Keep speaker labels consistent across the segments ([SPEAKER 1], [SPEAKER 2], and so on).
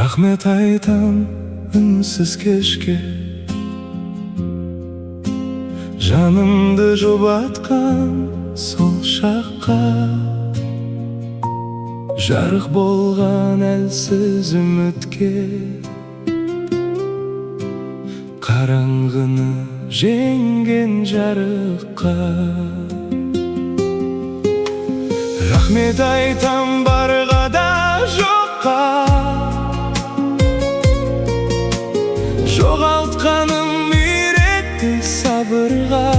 [SPEAKER 1] Rahmet aytam ünsüz keşke, janımdı jubatkan sol şakka. Жарық болған әлсіз үмітке, қараңғыны жеңген жарыққа. Рахмет айтам барға да жоққа, жоғалтқаным үйретті сабырға.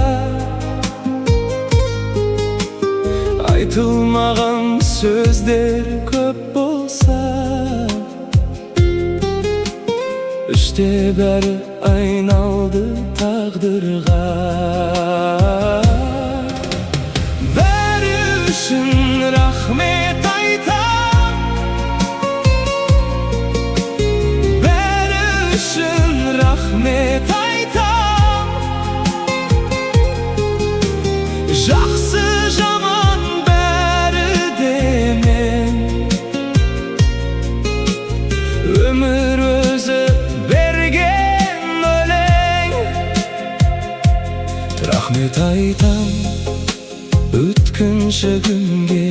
[SPEAKER 1] Айтылмаған сөздер көп болса, іште бәрі айналды тағдырға. Бәрі үшін рахмет айтам, бәрі үшін рахмет айтам. Жақсы жаман бәрі де мен, өмір өзі берген өлең. Рахмет айтам өткінші күнге,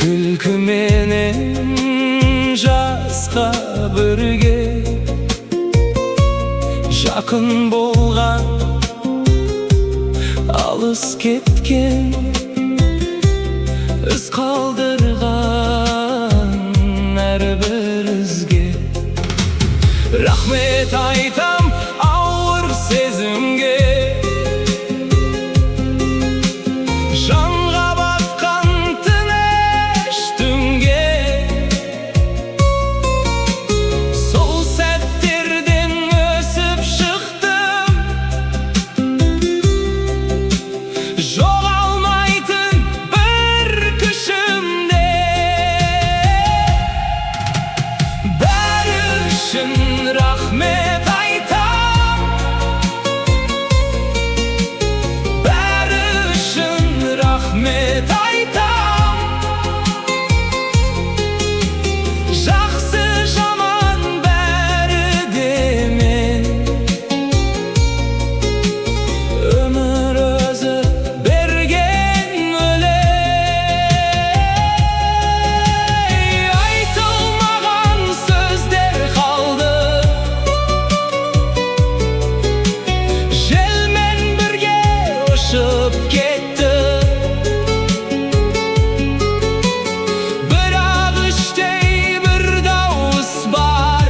[SPEAKER 1] күлкіменен жасқа бірге. Жақын болған алыс кеткен, із қалдырған әрбір ізге. Рахмет айтам ауыр сезімге, жанға батқан тыныш түнге. Сол сәттерден өсіп шықтым, жоғалмайтын бір күшімде. Бәрі үшін рахмет айтам, бәрі үшін рахмет айтам. Жақсы жаман бәрі де мен, өмір өзі берген өлең. Айтылмаған сөздер қалды, желмен бірге ұшып кетті. Бірақ іштей бір дауыс бар,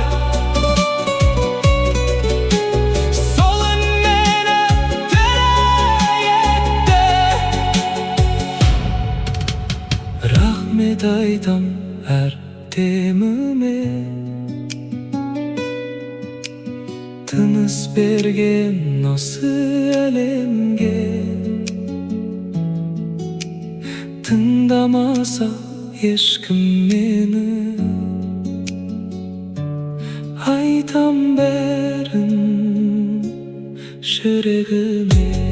[SPEAKER 1] сол үн мені тірі етті. Рахмет айтам әр деміме, тыныс берген осы әлемге. Тыңдамаса ешкім мені, айтам бәрін жүрегіме.